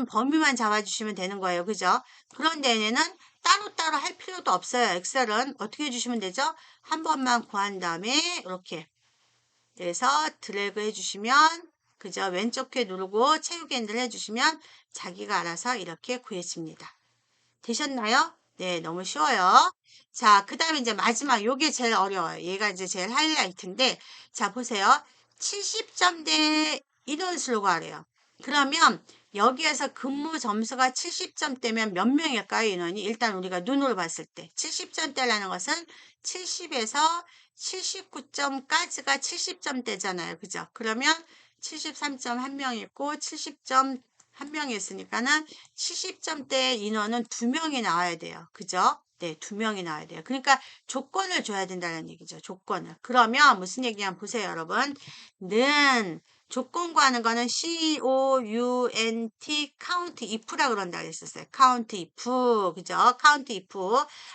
범위만 잡아주시면 되는 거예요. 그죠? 그런데 얘네는 따로따로 할 필요도 없어요. 엑셀은 어떻게 해주시면 되죠? 한 번만 구한 다음에 이렇게 그래서 드래그 해주시면 그죠? 왼쪽 키 누르고 채우기 핸들 해주시면 자기가 알아서 이렇게 구해집니다. 되셨나요? 네, 너무 쉬워요. 자, 그 다음에 이제 마지막 요게 제일 어려워요. 얘가 이제 제일 하이라이트인데 자, 보세요. 70점대 인원수를 구하래요. 그러면 여기에서 근무 점수가 70점대면 몇 명일까요, 인원이? 일단 우리가 눈으로 봤을 때 70점대라는 것은 70에서 79점까지가 70점대잖아요. 그죠? 그러면 73점 한 명 있고 70점 한 명이 있으니까는 70점대 인원은 2명이 나와야 돼요. 그죠? 네, 2명이 나와야 돼요. 그러니까 조건을 줘야 된다는 얘기죠. 조건을. 그러면 무슨 얘기냐면 보세요, 여러분. 는 조건 구하는 거는 COUNT count if라고 그런다 그랬었어요. count if. 그죠? count if.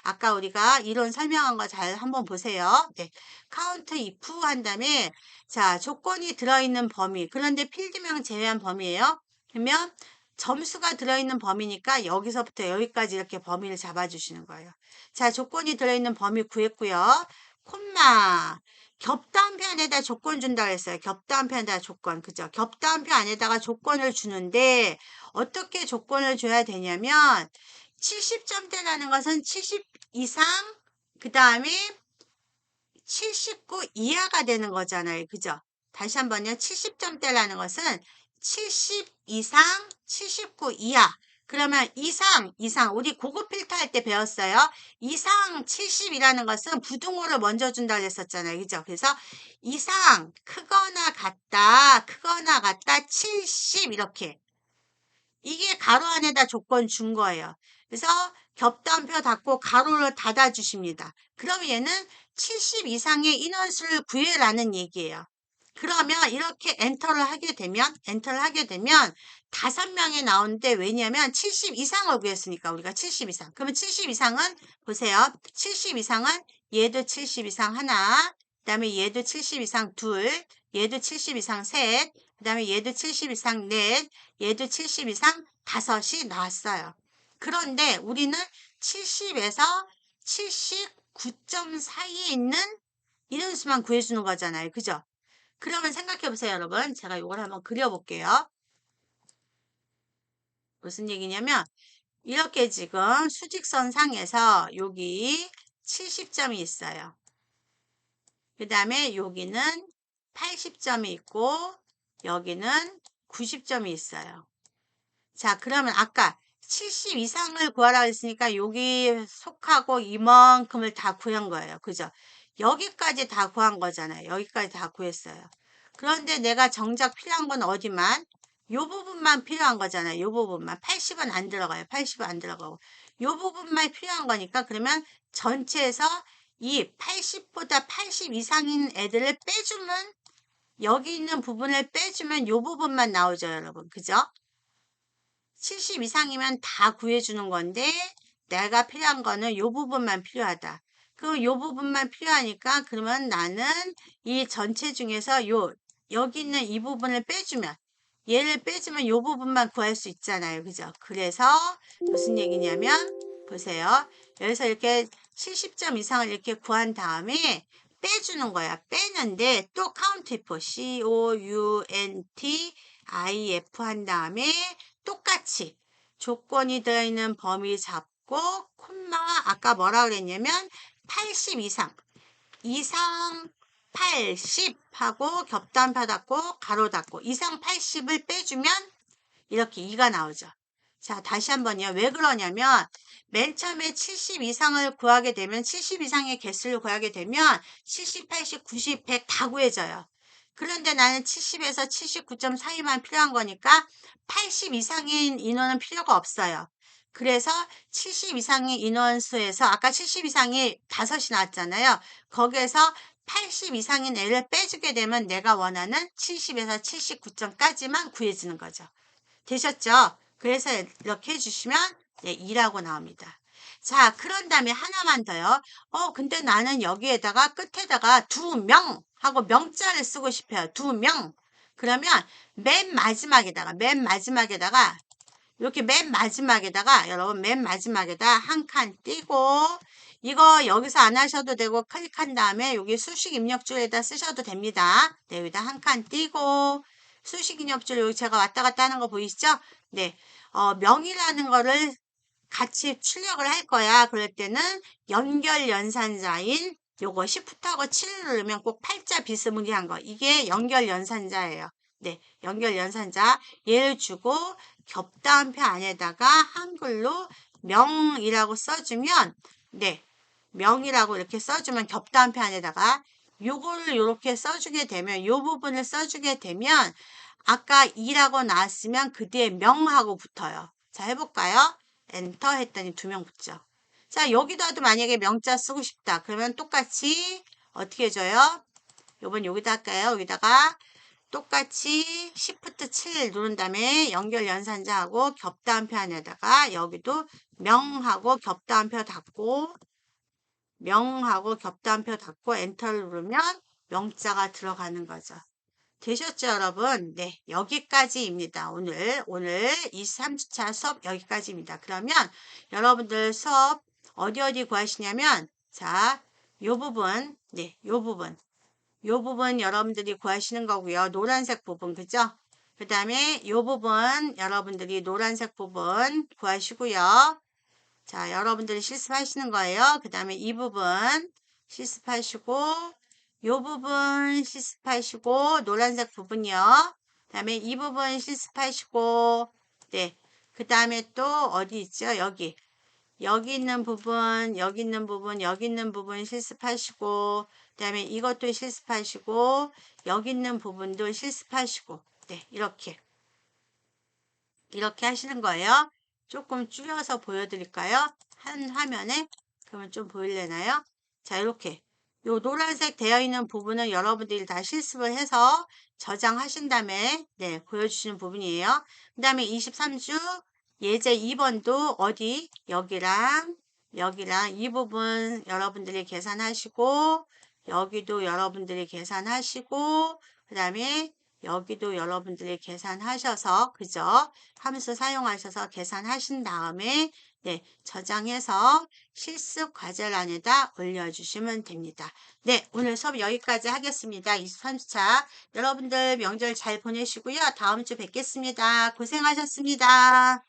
아까 우리가 이론 설명한 거 잘 한번 보세요. 네. count if 한 다음에 자, 조건이 들어있는 범위. 그런데 필드명 제외한 범위예요. 그러면 점수가 들어있는 범위니까 여기서부터 여기까지 이렇게 범위를 잡아주시는 거예요. 자, 조건이 들어있는 범위 구했고요. 콤마. 겹다음표 안에다 조건 준다 그랬어요. 겹다음표 안에다 조건. 그죠? 겹다음표 안에다가 조건을 주는데 어떻게 조건을 줘야 되냐면 70점대라는 것은 70 이상 그 다음에 79 이하가 되는 거잖아요. 그죠? 다시 한번요. 70점대라는 것은 70 이상, 79 이하. 그러면 이상, 우리 고급 필터 할 때 배웠어요. 이상 70이라는 것은 부등호를 먼저 준다 그랬었잖아요. 그죠? 그래서 이상, 크거나 같다, 70 이렇게. 이게 가로 안에다 조건 준 거예요. 그래서 겹단표 닫고 가로를 닫아 주십니다. 그럼 얘는 70 이상의 인원수를 구해라는 얘기예요. 그러면 이렇게 엔터를 하게 되면 5명이 나오는데 왜냐면 70 이상을 구했으니까 우리가 70 이상. 그러면 70 이상은 보세요. 70 이상은 얘도 70 이상 하나, 그다음에 얘도 70 이상 둘, 얘도 70 이상 셋, 그다음에 얘도 70 이상 넷, 얘도 70 이상 5이 나왔어요. 그런데 우리는 70에서 79점 사이에 있는 인원수만 구해주는 거잖아요. 그죠? 그러면 생각해 보세요, 여러분. 제가 이걸 한번 그려볼게요. 무슨 얘기냐면 이렇게 지금 수직선 상에서 여기 70점이 있어요. 그 다음에 여기는 80점이 있고 여기는 90점이 있어요. 자, 그러면 아까 70 이상을 구하라 했으니까 여기 속하고 이만큼을 다 구한 거예요. 그죠? 여기까지 다 구한 거잖아요. 여기까지 다 구했어요. 그런데 내가 정작 필요한 건 어디만? 요 부분만 필요한 거잖아요. 요 부분만. 80은 안 들어가요. 80은 안 들어가고. 요 부분만 필요한 거니까 그러면 전체에서 이 80보다 80 이상인 애들을 빼주면 여기 있는 부분을 빼주면 요 부분만 나오죠, 여러분. 그죠? 70 이상이면 다 구해주는 건데 내가 필요한 거는 요 부분만 필요하다. 그럼 요 부분만 필요하니까 그러면 나는 이 전체 중에서 여기 있는 이 부분을 빼주면 얘를 빼주면 요 부분만 구할 수 있잖아요. 그죠? 그래서 무슨 얘기냐면 보세요. 여기서 이렇게 70점 이상을 이렇게 구한 다음에 빼주는 거야. 빼는데 또 count if COUNT IF 한 다음에 똑같이 조건이 들어있는 범위 잡고 콤마 아까 뭐라 그랬냐면 80 이상 80 하고 겹단표 닫고 가로 닫고 이상 80을 빼주면 이렇게 2가 나오죠. 자, 다시 한번요. 왜 그러냐면 맨 처음에 70 이상을 구하게 되면 70 이상의 개수를 구하게 되면 70, 80, 90, 100 다 구해져요. 그런데 나는 70에서 79점 사이만 필요한 거니까 80 이상인 인원은 필요가 없어요. 그래서 70 이상의 인원수에서 아까 70 이상이 5이 나왔잖아요. 거기에서 80 이상인 애를 빼주게 되면 내가 원하는 70에서 79점까지만 구해지는 거죠. 되셨죠? 그래서 이렇게 해주시면 네, 2라고 나옵니다. 자, 그런 다음에 하나만 더요. 근데 나는 여기에다가 끝에다가 두 명 하고 명자를 쓰고 싶어요. 두 명. 그러면 맨 마지막에다가 이렇게 맨 마지막에다가 여러분 맨 마지막에다 한 칸 띄고 이거 여기서 안 하셔도 되고 클릭한 다음에 여기 수식 입력줄에다 쓰셔도 됩니다. 네, 여기다 한 칸 띄고 수식 입력줄 여기 제가 왔다 갔다 하는 거 보이시죠? 네, 명이라는 거를 같이 출력을 할 거야. 그럴 때는 연결 연산자인 요거 Shift하고 7을 누르면 꼭 팔자 비스무리한 거 이게 연결 연산자예요. 네, 연결 연산자 얘를 주고 겹다음표 안에다가 한글로 명이라고 써주면 네, 명이라고 이렇게 써주면 겹다음표 안에다가 요거를 이렇게 써주게 되면 요 부분을 써주게 되면 아까 2라고 나왔으면 그 뒤에 명하고 붙어요. 자, 해볼까요? 엔터 했더니 두 명 붙죠. 자, 여기다도 만약에 명자 쓰고 싶다. 그러면 똑같이 어떻게 해줘요? 요번 여기다 할까요? 여기다가 똑같이 Shift 7 누른 다음에 연결 연산자하고 겹다음표 안에다가 여기도 명하고 겹다음표 닫고 명하고 겹다음표 닫고 엔터를 누르면 명자가 들어가는 거죠. 되셨죠, 여러분? 네, 여기까지입니다. 오늘 23주차 수업 여기까지입니다. 그러면 여러분들 수업 어디 구하시냐면, 자, 요 부분, 네, 요 부분 여러분들이 구하시는 거고요. 노란색 부분, 그죠? 그 다음에 요 부분 여러분들이 노란색 부분 구하시고요. 자, 여러분들이 실습하시는 거예요. 그 다음에 이 부분 실습하시고, 요 부분 실습하시고, 노란색 부분이요. 그 다음에 이 부분 실습하시고, 네. 그 다음에 또 어디 있죠? 여기 있는 부분, 여기 있는 부분, 여기 있는 부분 실습하시고, 그 다음에 이것도 실습하시고, 여기 있는 부분도 실습하시고, 네. 이렇게 하시는 거예요. 조금 줄여서 보여드릴까요? 한 화면에. 그러면 좀 보일래나요? 자, 이렇게. 요 노란색 되어 있는 부분은 여러분들이 다 실습을 해서 저장하신 다음에 네, 보여주시는 부분이에요. 그 다음에 23주 예제 2번도 어디? 여기랑 이 부분 여러분들이 계산하시고 여기도 여러분들이 계산하시고 그 다음에 여기도 여러분들이 계산하셔서 그죠? 함수 사용하셔서 계산하신 다음에 네, 저장해서 실습 과제란에다 올려주시면 됩니다. 네, 오늘 수업 여기까지 하겠습니다. 23주차 여러분들 명절 잘 보내시고요. 다음 주 뵙겠습니다. 고생하셨습니다.